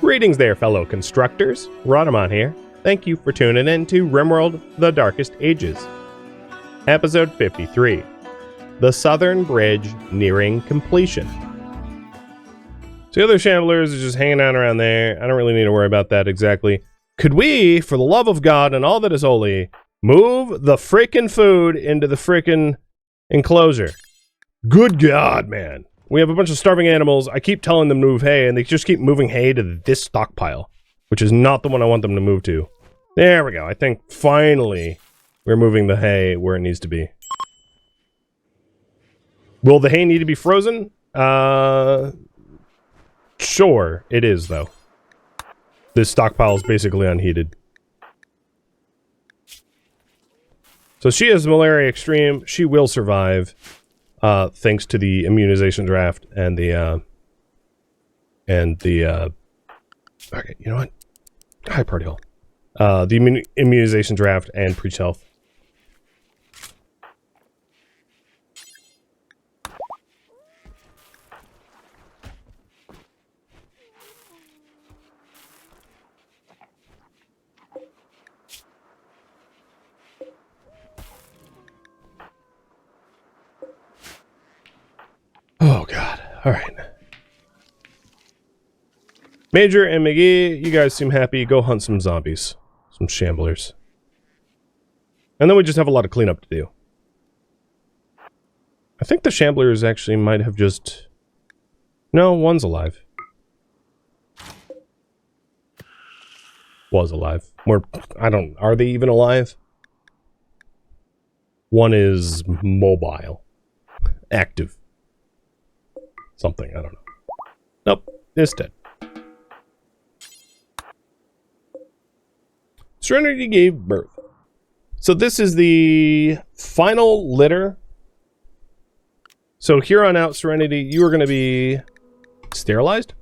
Greetings there, fellow constructors. Rhadamant here. Thank you for tuning in to RimWorld: The Darkest Ages. Episode 53. The Southern Bridge Nearing Completion. So the other Shamblers are just hanging out around there. I don't really need to worry about that exactly. Could we, for the love of God and all that is holy, move the frickin' food into the frickin' enclosure? Good God, man. We have a bunch of starving animals. I keep telling them to move hay, and they just keep moving hay to this stockpile, which is not the one I want them to move to. There we go. I think finally we're moving the hay where it needs to be. Will the hay need to be frozen? Sure, it is, though. This stockpile is basically unheated. So she has malaria extreme. She will survive, thanks to the immunization draft and the, okay, you know what? Hi, party hall. The immunization draft and preach health. Oh, God. All right. Major and McGee, you guys seem happy. Go hunt some zombies. Some shamblers. And then we just have a lot of cleanup to do. I think the shamblers actually might have just... No, one's alive. Was alive. Are they even alive? One is mobile. Active. Something, I don't know. Nope, it's dead. Serenity gave birth. So this is the final litter. So here on out, Serenity, you are going to be sterilized.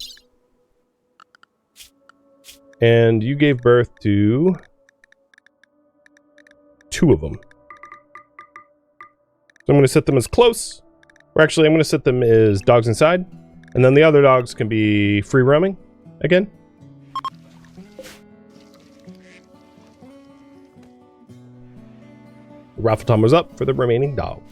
And you gave birth to 2 of them. So I'm going to set them as close. Or actually, I'm going to set them as dogs inside. And then the other dogs can be free roaming again. The raffle time was up for the remaining dog.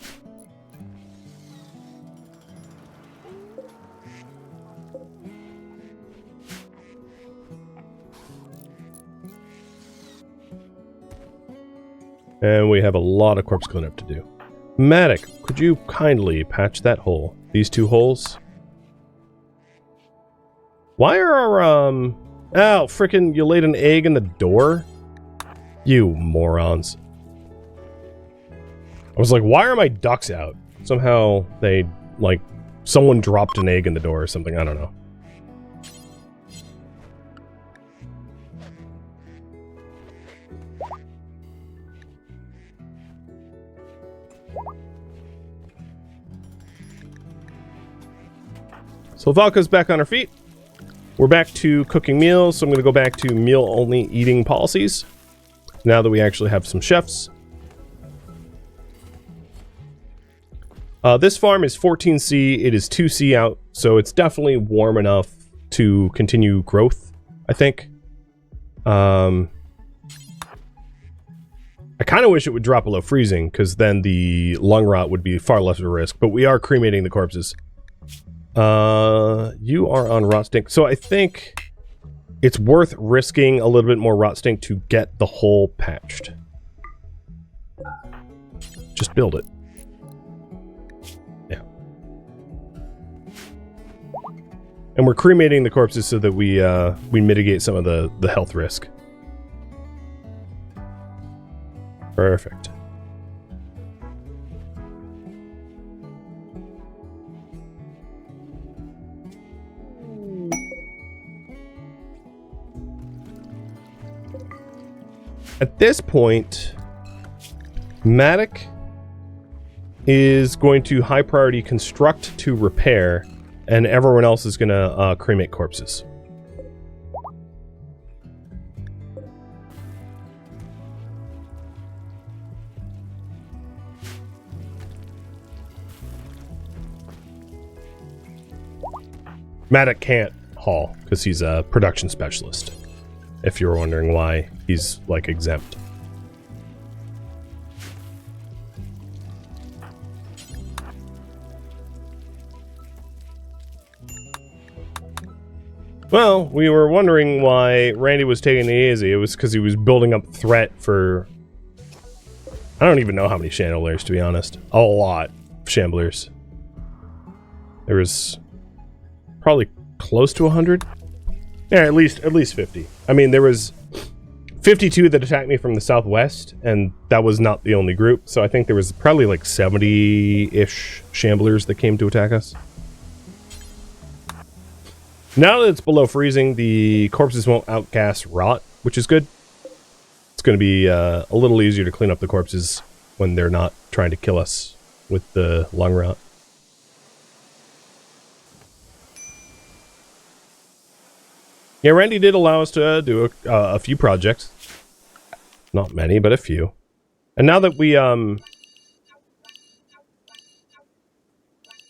And we have a lot of corpse cleanup to do. Matic, could you kindly patch that hole? These 2 holes? Why are our, oh, frickin', you laid an egg in the door? You morons. I was like, why are my ducks out? Somehow they, like, someone dropped an egg in the door or something, I don't know. So Valka's back on her feet. We're back to cooking meals, so I'm going to go back to meal-only eating policies. Now that we actually have some chefs. This farm is 14C. It is 2C out, so it's definitely warm enough to continue growth, I think. I kind of wish it would drop below freezing, because then the lung rot would be far less of a risk, but we are cremating the corpses. You are on rot stink. So I think it's worth risking a little bit more rot stink to get the hole patched. Just build it. Yeah. And we're cremating the corpses so that we mitigate some of the health risk. Perfect. At this point, Matic is going to high priority construct to repair, and everyone else is going to cremate corpses. Matic can't hall because he's a production specialist. If you're wondering why he's like exempt. Well, we were wondering why Randy was taking it easy. It was because he was building up threat for... I don't even know how many chandeliers, to be honest. A lot of chambliers. There was probably close to 100. Yeah, at least 50. I mean, there was 52 that attacked me from the southwest, and that was not the only group. So I think there was probably like 70-ish chambliers that came to attack us. Now that it's below freezing, the corpses won't outcast rot, which is good. It's going to be a little easier to clean up the corpses when they're not trying to kill us with the lung rot. Yeah, Randy did allow us to do a few projects. Not many, but a few. And now that we,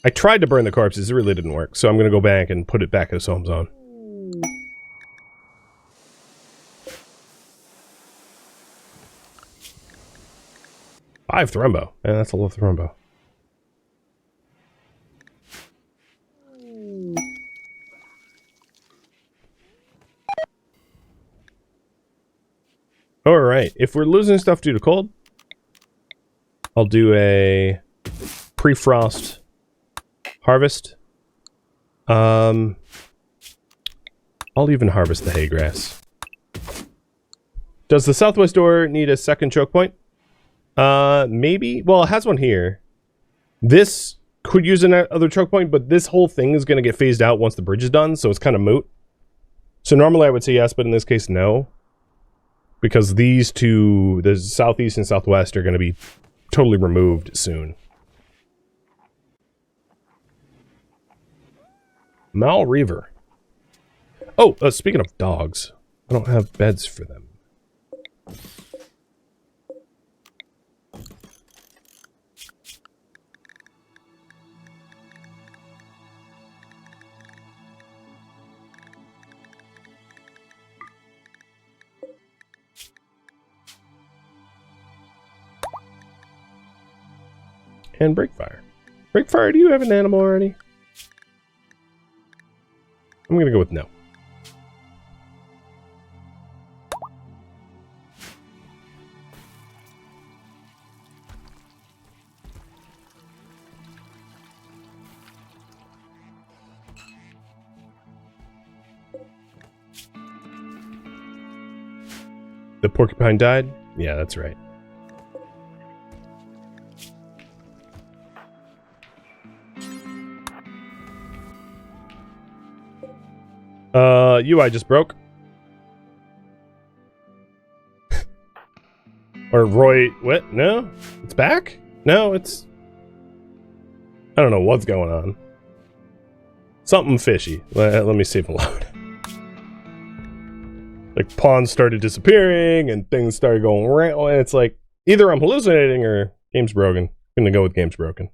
I tried to burn the corpses, it really didn't work, so I'm gonna go back and put it back as home zone. Five thrombo. Yeah, that's a lot of thrombo. Alright, if we're losing stuff due to cold, I'll do a pre-frost harvest. I'll even harvest the hay grass. Does the southwest door need a second choke point? Maybe? Well, it has one here. This could use another choke point, but this whole thing is going to get phased out once the bridge is done, so it's kind of moot. So normally I would say yes, but in this case, no. Because these two, the southeast and southwest, are going to be totally removed soon. Mal Reaver. Oh, speaking of dogs, I don't have beds for them. And Breakfire. Breakfire, do you have an animal already? I'm gonna go with no. The porcupine died? Yeah, that's right. UI just broke. Or Roy, what? No? It's back? No, it's... I don't know what's going on. Something fishy. Let me see if it load. Like, pawns started disappearing, and things started going around, and it's like, either I'm hallucinating, or game's broken. I'm gonna go with game's broken.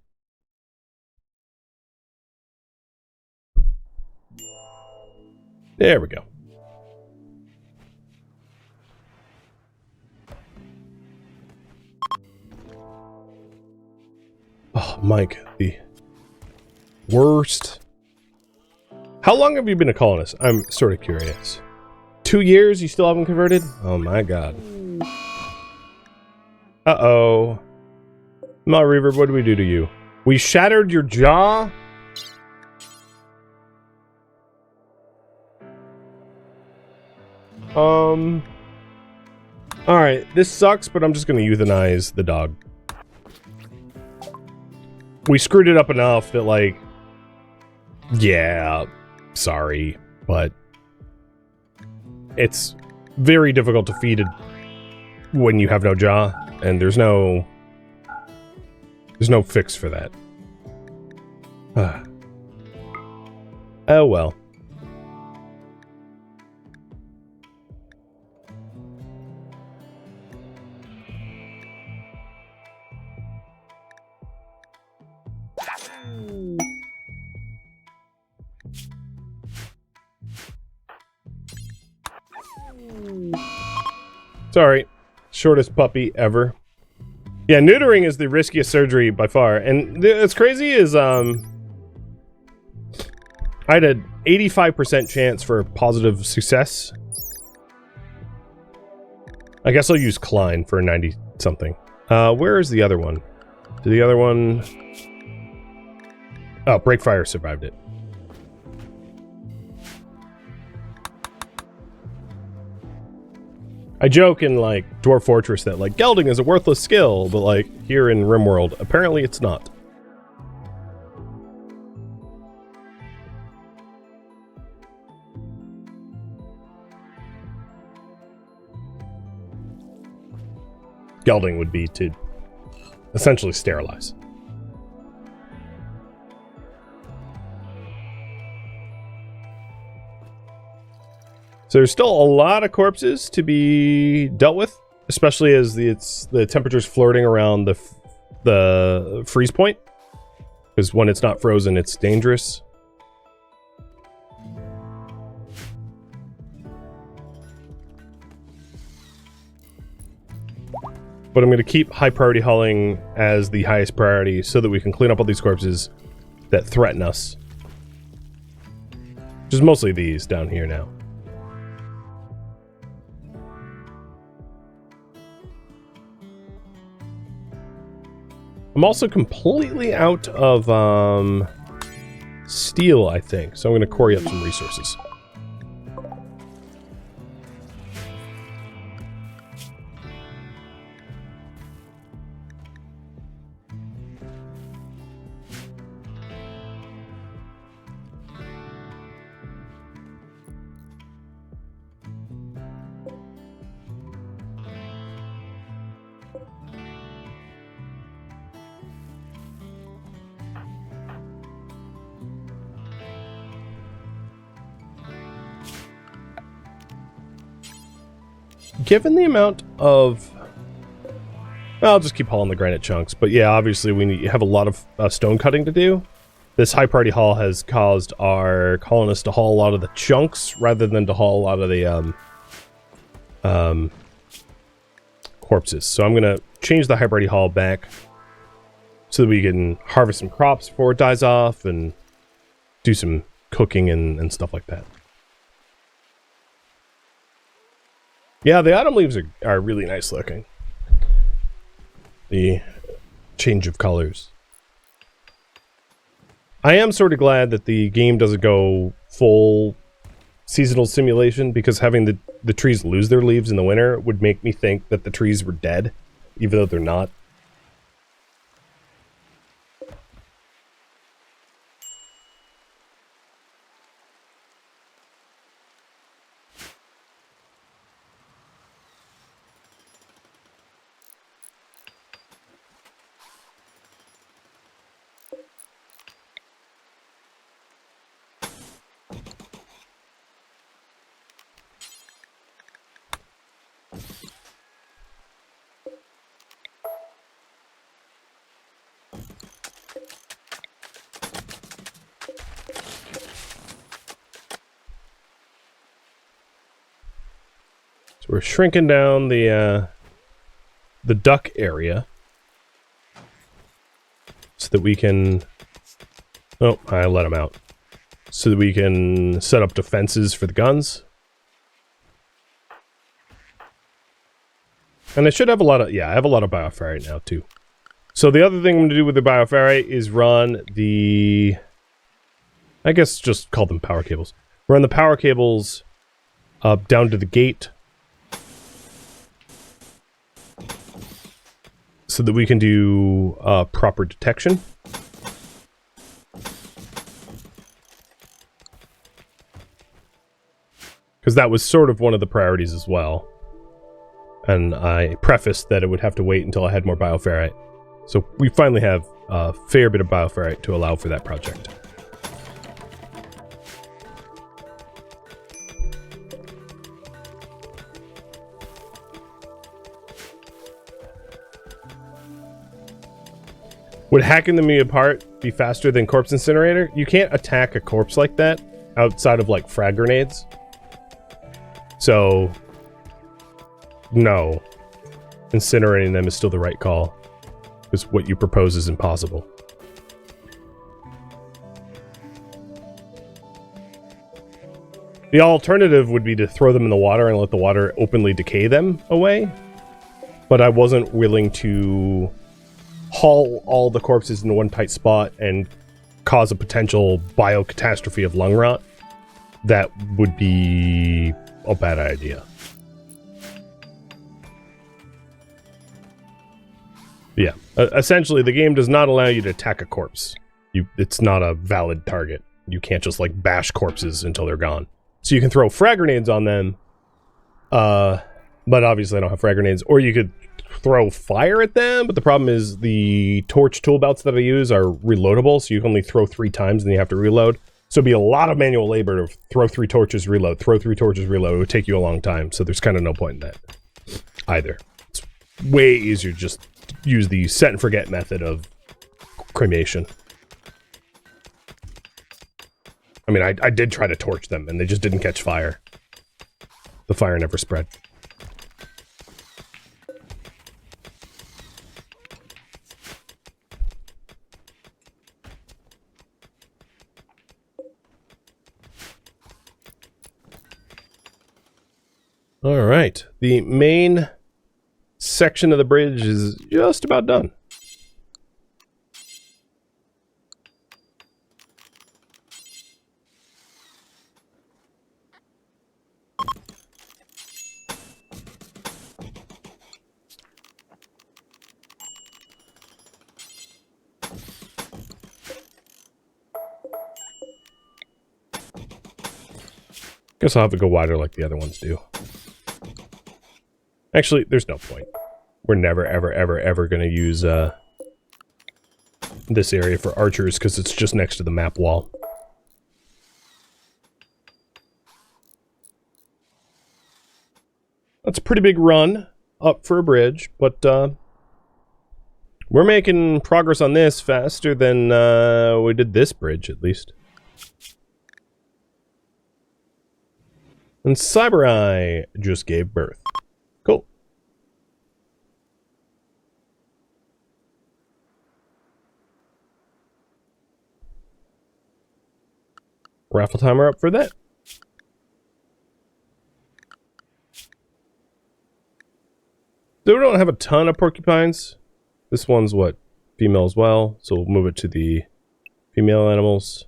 There we go. Oh, Mike, the worst. How long have you been a colonist? I'm sort of curious. 2 years? You still haven't converted? Oh my god. Uh-oh. Mal Reaver, what did we do to you? We shattered your jaw? Alright, this sucks, but I'm just gonna euthanize the dog. We screwed it up enough that, like... Yeah, sorry, but... It's very difficult to feed it when you have no jaw, and there's no fix for that. Oh well. Sorry. Shortest puppy ever. Yeah, neutering is the riskiest surgery by far. And what's crazy is, I had an 85% chance for positive success. I guess I'll use Klein for 90-something. Where is the other one? Did the other one... Oh, Breakfire survived it. I joke in, like, Dwarf Fortress that, like, gelding is a worthless skill, but, like, here in RimWorld, apparently it's not. Gelding would be to essentially sterilize. So there's still a lot of corpses to be dealt with, especially as the temperature's flirting around the freeze point. Because when it's not frozen, it's dangerous. But I'm going to keep high priority hauling as the highest priority so that we can clean up all these corpses that threaten us. Which is mostly these down here now. I'm also completely out of steel, I think. So I'm going to quarry up some resources. Given the amount of... I'll just keep hauling the granite chunks. But yeah, obviously we have a lot of stone cutting to do. This high priority haul has caused our colonists to haul a lot of the chunks rather than to haul a lot of the corpses. So I'm going to change the high priority haul back so that we can harvest some crops before it dies off and do some cooking and stuff like that. Yeah, the autumn leaves are really nice looking. The change of colors. I am sort of glad that the game doesn't go full seasonal simulation, because having the trees lose their leaves in the winter would make me think that the trees were dead, even though they're not. So we're shrinking down the duck area so that we can... Oh, I let them out. So that we can set up defenses for the guns. And I should have a lot of... Yeah, I have a lot of bioferrite now, too. So the other thing I'm going to do with the bioferrite is run the... I guess just call them power cables. Run the power cables up down to the gate, so that we can do proper detection. Because that was sort of one of the priorities as well. And I prefaced that it would have to wait until I had more bioferrite. So we finally have a fair bit of bioferrite to allow for that project. Would hacking them apart be faster than corpse incinerator? You can't attack a corpse like that outside of like frag grenades. So no. Incinerating them is still the right call. Because what you propose is impossible. The alternative would be to throw them in the water and let the water openly decay them away. But I wasn't willing to haul all the corpses in one tight spot and cause a potential biocatastrophe of lung rot. That would be a bad idea. Yeah, essentially the game does not allow you to attack a corpse. It's not a valid target. You can't just like bash corpses until they're gone. So you can throw frag grenades on them, but obviously I don't have frag grenades. Or you could throw fire at them, but the problem is the torch tool belts that I use are reloadable, so you can only throw 3 times and you have to reload. So it'd be a lot of manual labor to throw 3 torches, reload, throw 3 torches, reload. It would take you a long time, so there's kind of no point in that either. It's way easier to just use the set and forget method of cremation. I mean, I did try to torch them, and they just didn't catch fire. The fire never spread. All right, the main section of the bridge is just about done. Guess I'll have to go wider like the other ones do. Actually, there's no point. We're never, ever, ever, ever going to use this area for archers because it's just next to the map wall. That's a pretty big run up for a bridge, but we're making progress on this faster than we did this bridge, at least. And Cyber Eye just gave birth. Cool. Raffle timer up for that. So we don't have a ton of porcupines. This one's what? Female as well. So we'll move it to the female animals.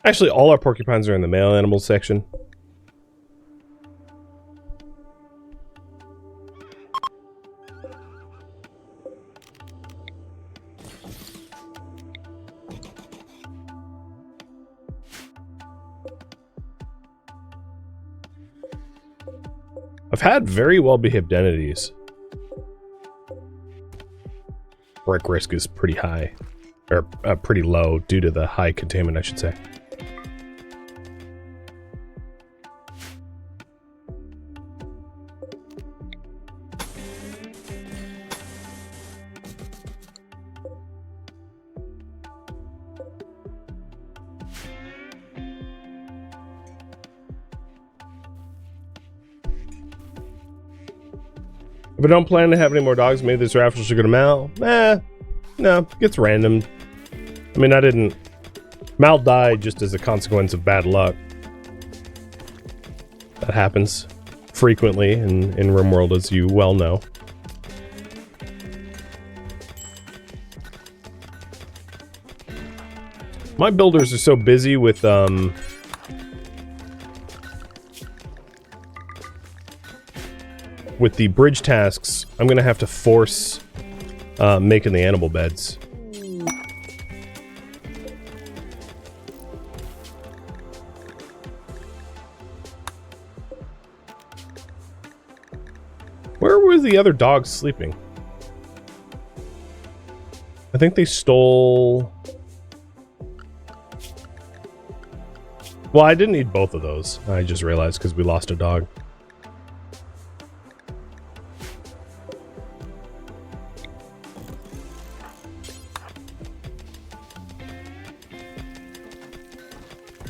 Actually, all our porcupines are in the male animals section. I've had very well-behaved entities. Wreck risk is pretty high. Or pretty low due to the high containment, I should say. If I don't plan to have any more dogs, maybe this raffle should go to Mal. No, it gets random. I mean, Mal died just as a consequence of bad luck. That happens frequently in RimWorld, as you well know. My builders are so busy with, with the bridge tasks, I'm gonna have to force making the animal beds. Where were the other dogs sleeping? I think they stole... Well, I didn't need both of those. I just realized because we lost a dog.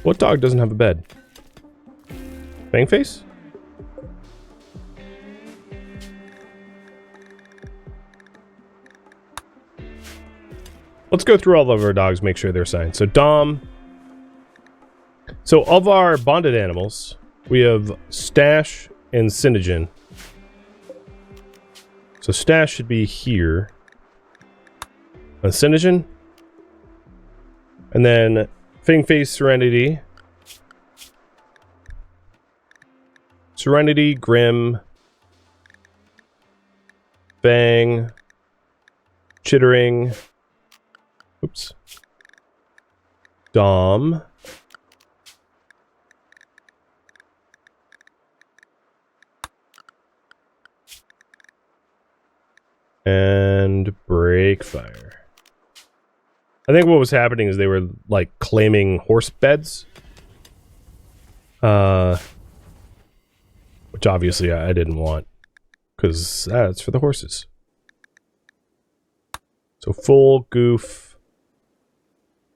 What dog doesn't have a bed? Bangface? Let's go through all of our dogs, make sure they're assigned. So Dom. So of our bonded animals, we have Stash and Synogen. So Stash should be here. And Synogen. And then Fang Face Serenity. Serenity, Grim. Fang. Chittering. Oops. Dom. And Breakfire. I think what was happening is they were like claiming horse beds. Which obviously I didn't want. Because that's for the horses. So full goof.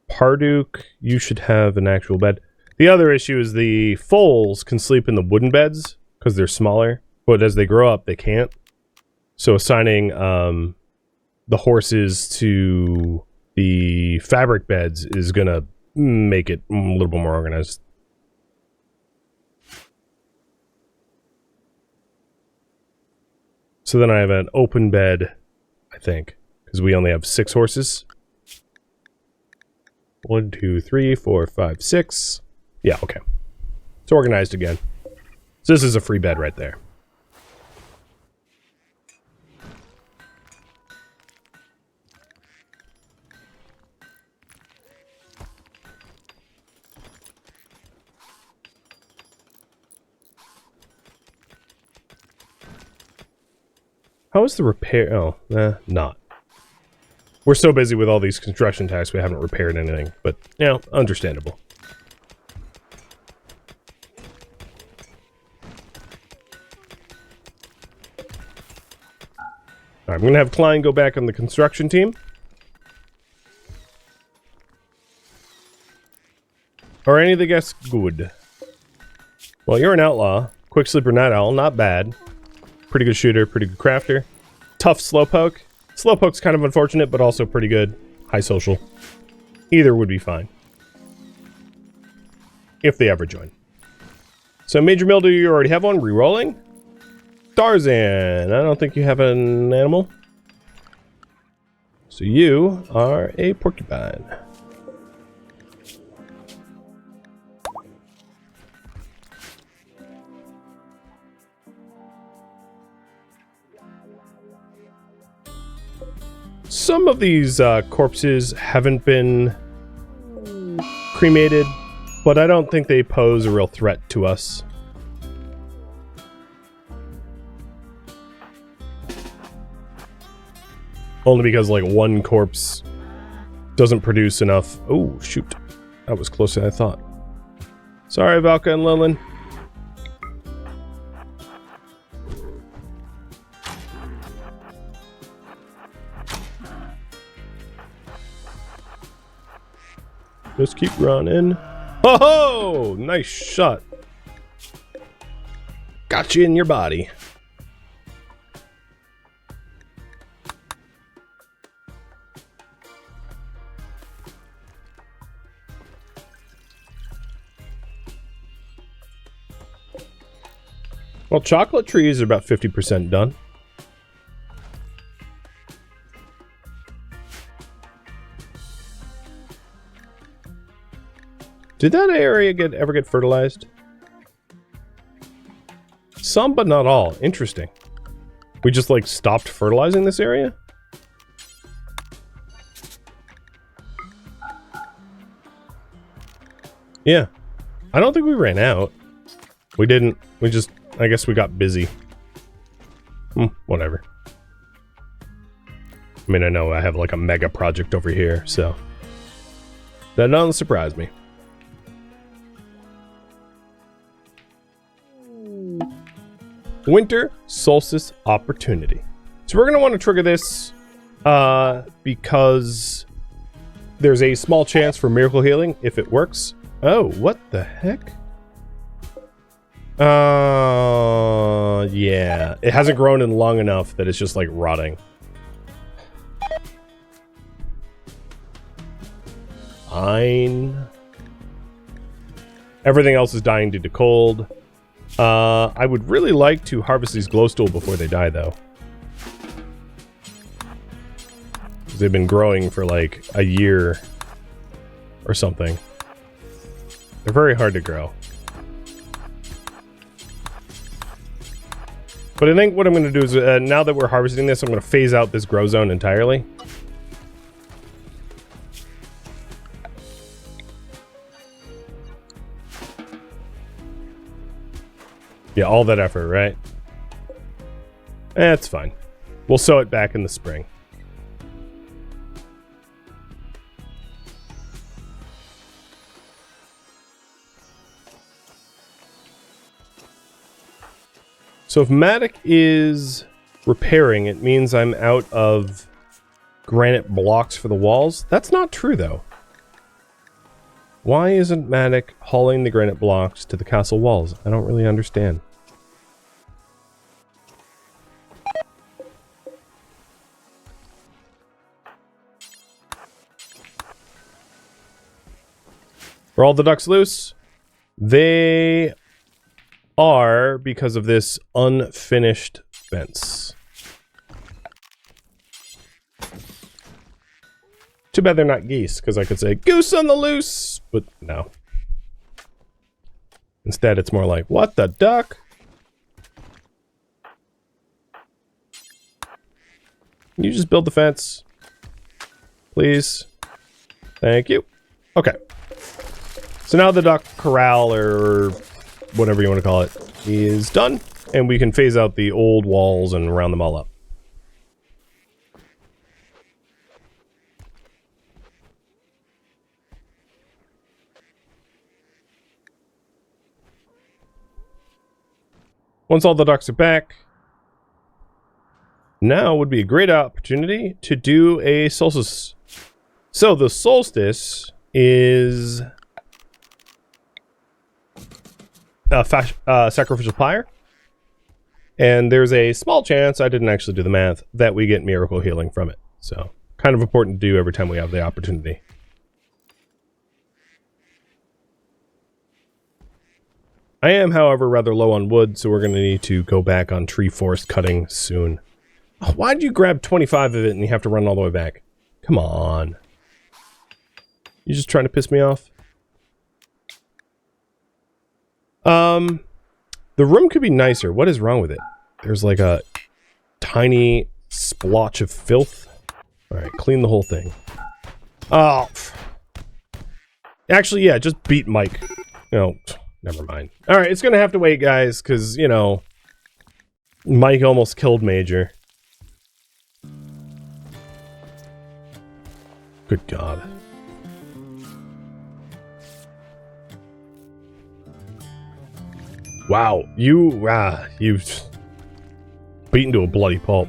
Parduk, you should have an actual bed. The other issue is the foals can sleep in the wooden beds because they're smaller, but as they grow up, they can't. So assigning the horses to the fabric beds is gonna make it a little bit more organized. So then I have an open bed, I think, because we only have 6 horses. 1, 2, 3, 4, 5, 6. Yeah, okay. It's organized again. So this is a free bed right there. How is the repair? Oh, not. We're so busy with all these construction tasks, we haven't repaired anything. But, you know, understandable. Alright, I'm going to have Klein go back on the construction team. Are any of the guests good? Well, you're an outlaw. Quick sleeper night owl, not bad. Pretty good shooter, pretty good crafter. Tough slowpoke. Slowpoke's kind of unfortunate, but also pretty good. High social. Either would be fine. If they ever join. So Major Mildew, you already have one. Rerolling. Tarzan. I don't think you have an animal. So you are a porcupine. Some of these corpses haven't been cremated, but I don't think they pose a real threat to us. Only because, like, one corpse doesn't produce enough. Oh, shoot. That was closer than I thought. Sorry, Valka and Lilin. Just keep running. Oh, nice shot. Got you in your body. Well, chocolate trees are about 50% done. Did that area ever get fertilized? Some, but not all. Interesting. We just, like, stopped fertilizing this area? Yeah. I don't think we ran out. We didn't. We just... I guess we got busy. Whatever. I mean, I know I have, like, a mega project over here, so... that doesn't surprise me. Winter Solstice Opportunity. So we're going to want to trigger this because there's a small chance for miracle healing if it works. Oh, what the heck? Yeah. It hasn't grown in long enough that it's just like rotting. fine. Everything else is dying due to cold. I would really like to harvest these glowstool before they die, though. They've been growing for like a year or something. They're very hard to grow. But I think what I'm going to do is, now that we're harvesting this, I'm going to phase out this grow zone entirely. Yeah, all that effort, right? It's fine. We'll sow it back in the spring. So if Matic is repairing, it means I'm out of granite blocks for the walls. That's not true, though. Why isn't Matic hauling the granite blocks to the castle walls? I don't really understand. Are all the ducks loose? They are, because of this unfinished fence. Too bad they're not geese, because I could say, goose on the loose! But no. Instead, it's more like, what the duck? Can you just build the fence? Please? Thank you. Okay. So now the duck corral, or whatever you want to call it, is done. And we can phase out the old walls and round them all up. Once all the ducks are back, now would be a great opportunity to do a solstice. So the solstice is a sacrificial pyre, and there's a small chance, I didn't actually do the math, that we get miracle healing from it. So kind of important to do every time we have the opportunity. I am, however, rather low on wood, so we're going to need to go back on tree forest cutting soon. Oh, why'd you grab 25 of it and you have to run all the way back? Come on. You just trying to piss me off? The room could be nicer. What is wrong with it? There's like a tiny splotch of filth. Alright, clean the whole thing. Oh. Actually, yeah, just beat Mike. No, never mind. Alright, it's gonna have to wait, guys, because, you know, Mike almost killed Major. Good God. Wow, you've beaten to a bloody pulp.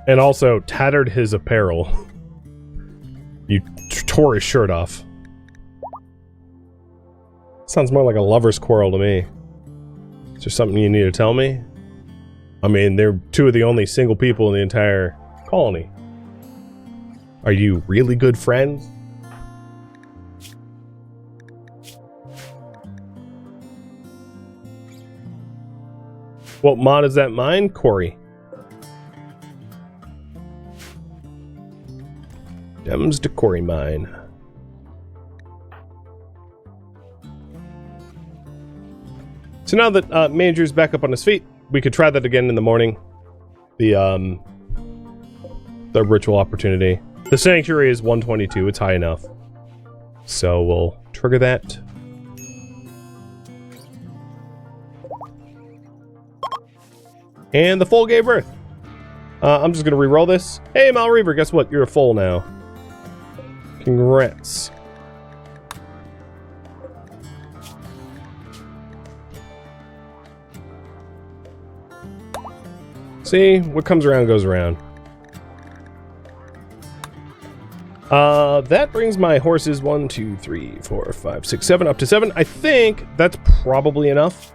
And also tattered his apparel. You tore his shirt off. Sounds more like a lover's quarrel to me. Is there something you need to tell me? I mean, they're two of the only single people in the entire colony. Are you really good friends? What mod is that mine? Corey. Dems to Corey mine. So now that Major's back up on his feet, we could try that again in the morning. The ritual opportunity. The sanctuary is 122, it's high enough. So we'll trigger that. And the foal gave birth. I'm just gonna re-roll this. Hey, Mal Reaver, guess what? You're a foal now. Congrats. See, what comes around goes around. That brings my horses 1, 2, 3, 4, 5, 6, 7 up to 7. I think that's probably enough.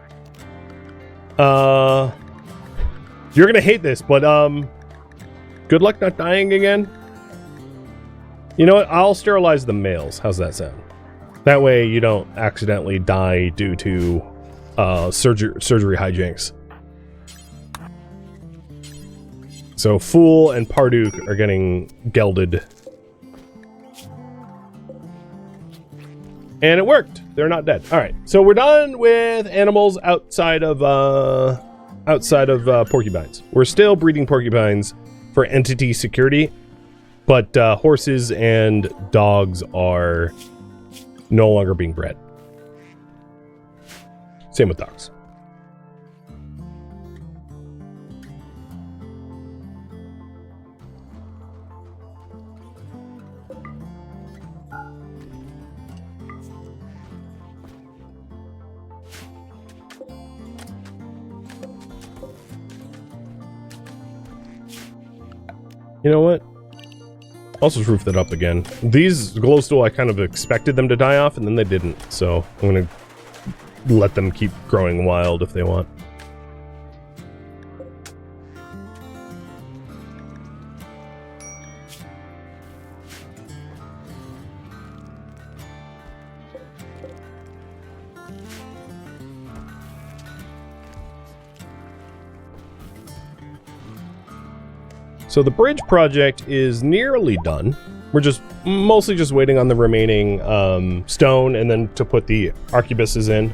You're gonna hate this, but good luck not dying again. You know what? I'll sterilize the males. How's that sound? That way you don't accidentally die due to surgery hijinks. So Fool and Parduk are getting gelded. And it worked. They're not dead. All right. So we're done with animals outside of porcupines. We're still breeding porcupines for entity security, but horses and dogs are no longer being bred. Same with dogs. You know what? I'll just roof that up again. These glowstone, I kind of expected them to die off, and then they didn't. So I'm going to let them keep growing wild if they want. So the bridge project is nearly done. We're just mostly just waiting on the remaining stone and then to put the arquebuses in.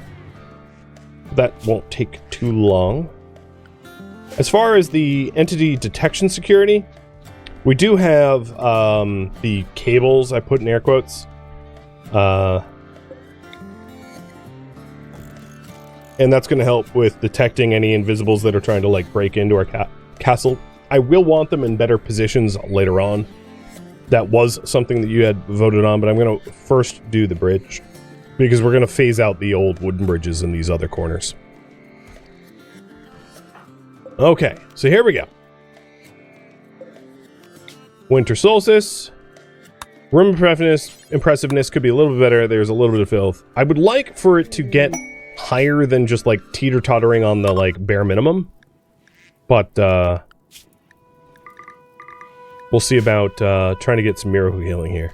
That won't take too long. As far as the entity detection security, we do have the cables, I put in air quotes. And that's going to help with detecting any invisibles that are trying to like break into our castle. I will want them in better positions later on. That was something that you had voted on, but I'm going to first do the bridge because we're going to phase out the old wooden bridges in these other corners. Okay, so here we go. Winter Solstice. Room impressiveness could be a little bit better. There's a little bit of filth. I would like for it to get higher than just like teeter-tottering on the like bare minimum. But we'll see about trying to get some miracle healing here.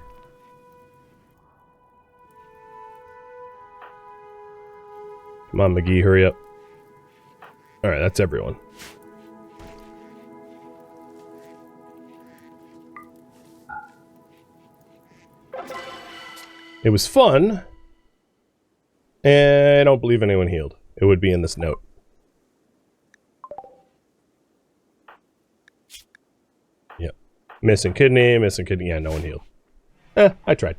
Come on, McGee, hurry up. Alright, that's everyone. It was fun. And I don't believe anyone healed. It would be in this note. Missing kidney. Yeah, no one healed. I tried.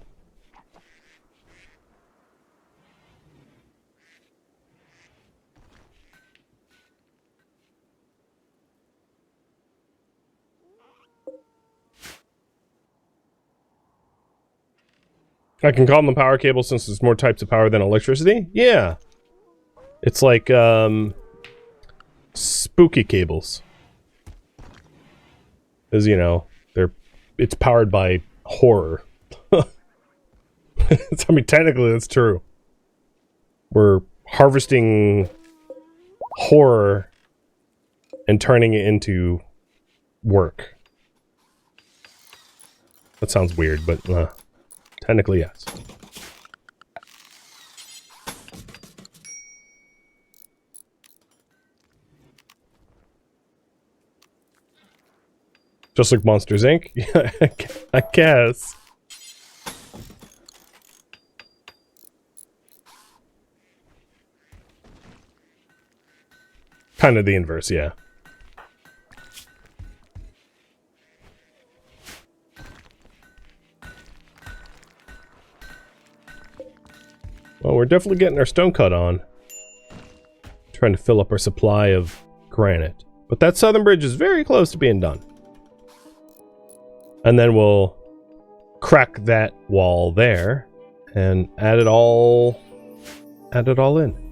I can call them power cables since there's more types of power than electricity? Yeah. It's like, spooky cables. Because, you know, it's powered by horror. I mean, technically that's true. We're harvesting horror and turning it into work. That sounds weird, but technically yes. Just like Monsters, Inc.? Yeah, I guess. Kind of the inverse, yeah. Well, we're definitely getting our stone cut on. Trying to fill up our supply of granite. But that southern bridge is very close to being done. And then we'll crack that wall there and add it all in.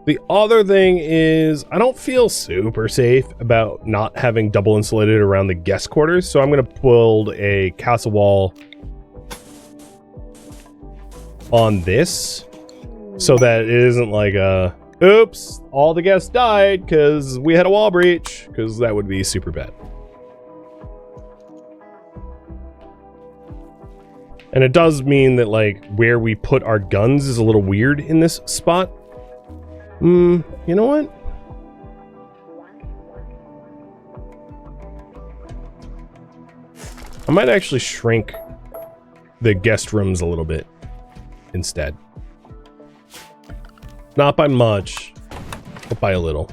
The other thing is, I don't feel super safe about not having double insulated around the guest quarters, so I'm going to build a castle wall on this, so that it isn't like a, oops, all the guests died because we had a wall breach, because that would be super bad. And it does mean that, like, where we put our guns is a little weird in this spot. You know what? I might actually shrink the guest rooms a little bit instead. Not by much, but by a little.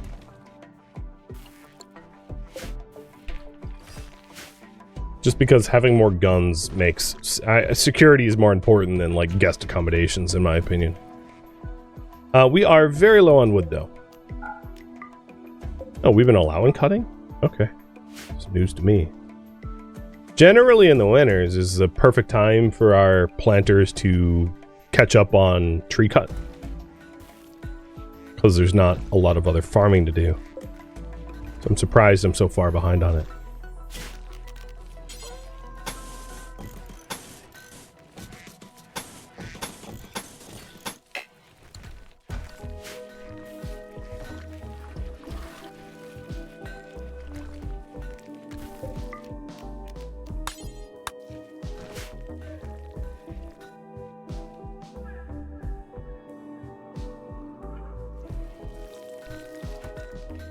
Just because having more guns makes... security is more important than, like, guest accommodations, in my opinion. We are very low on wood, though. Oh, we've been allowing cutting? Okay. It's news to me. Generally, in the winters is the perfect time for our planters to catch up on tree cut. Because there's not a lot of other farming to do. So I'm surprised I'm so far behind on it.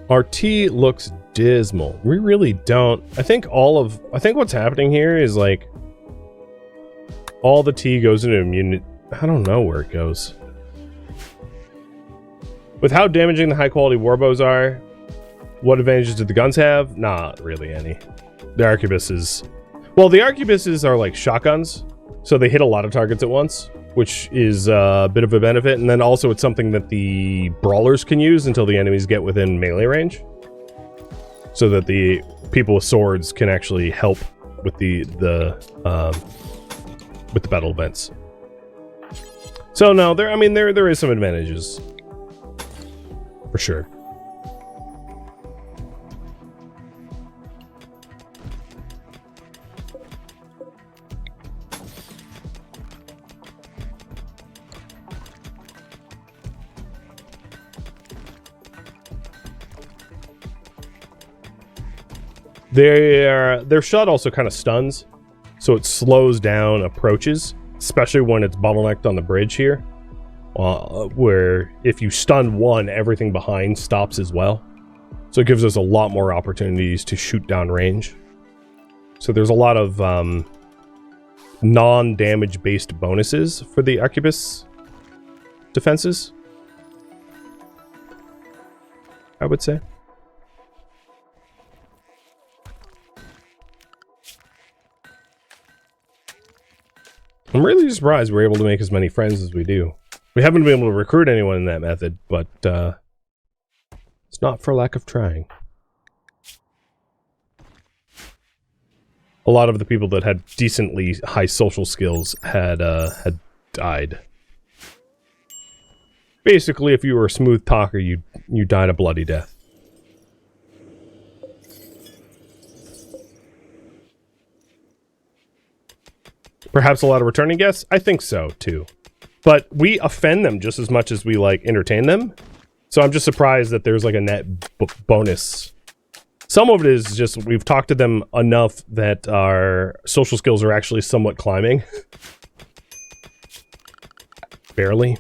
Our tea looks dismal. We really don't. I think what's happening here is like all the tea goes into immunity. I don't know where it goes. With how damaging the high quality warbows are, what advantages do the guns have? Not really any. The arquebuses. Well, the arquebuses are like shotguns, so they hit a lot of targets at once, which is a bit of a benefit. And then also it's something that the brawlers can use until the enemies get within melee range, so that the people with swords can actually help with the battle events. So no, there is some advantages for sure. Their shot also kind of stuns, so it slows down approaches, especially when it's bottlenecked on the bridge here, where if you stun one, everything behind stops as well. So it gives us a lot more opportunities to shoot down range. So there's a lot of non-damage based bonuses for the arquebus defenses, I would say. I'm really surprised we're able to make as many friends as we do. We haven't been able to recruit anyone in that method, but it's not for lack of trying. A lot of the people that had decently high social skills had died. Basically, if you were a smooth talker, you died a bloody death. Perhaps a lot of returning guests? I think so, too. But we offend them just as much as we, like, entertain them. So I'm just surprised that there's, like, a net bonus. Some of it is just we've talked to them enough that our social skills are actually somewhat climbing. Barely.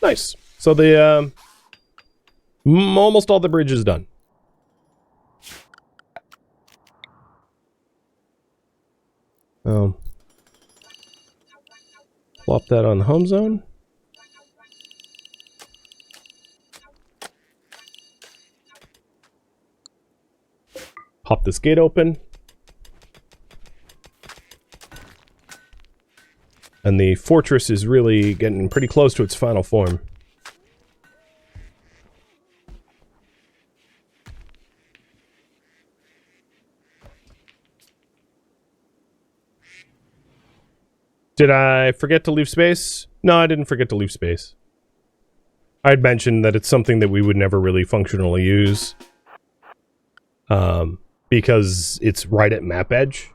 Nice. So the, almost all the bridge is done. Plop that on the home zone. Pop this gate open. And the fortress is really getting pretty close to its final form. Did I forget to leave space? No, I didn't forget to leave space. I'd mentioned that it's something that we would never really functionally use. Because it's right at map edge.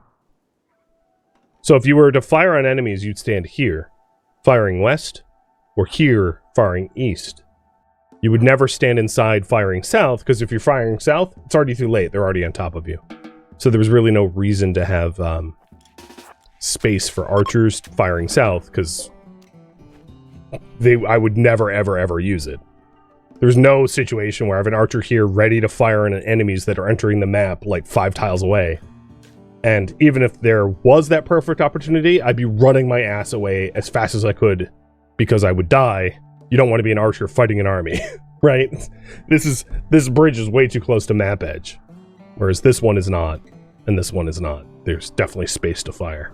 So if you were to fire on enemies, you'd stand here, firing west, or here, firing east. You would never stand inside firing south, because if you're firing south, it's already too late. They're already on top of you. So there was really no reason to have space for archers firing south, because I would never, ever, ever use it. There's no situation where I have an archer here ready to fire on enemies that are entering the map like 5 tiles away. And even if there was that perfect opportunity, I'd be running my ass away as fast as I could because I would die. You don't want to be an archer fighting an army, right? This bridge is way too close to map edge. Whereas this one is not, and this one is not. There's definitely space to fire.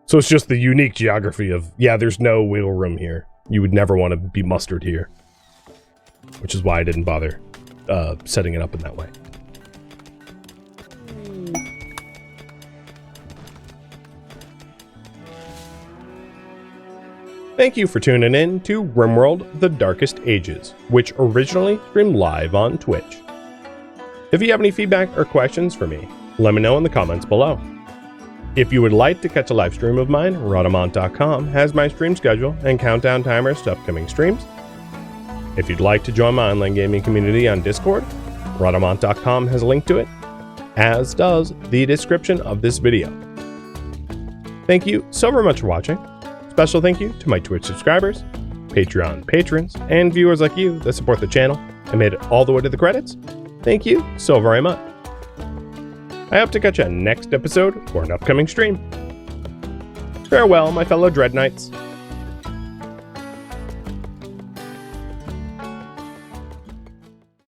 So it's just the unique geography of, yeah, there's no wiggle room here. You would never want to be mustered here. Which is why I didn't bother setting it up in that way. Thank you for tuning in to RimWorld The Darkest Ages, which originally streamed live on Twitch. If you have any feedback or questions for me, let me know in the comments below. If you would like to catch a live stream of mine, Rhadamant.com has my stream schedule and countdown timers to upcoming streams. If you'd like to join my online gaming community on Discord, Rhadamant.com has a link to it, as does the description of this video. Thank you so very much for watching. Special thank you to my Twitch subscribers, Patreon patrons, and viewers like you that support the channel and made it all the way to the credits. Thank you so very much. I hope to catch you next episode or an upcoming stream. Farewell, my fellow Dread Knights.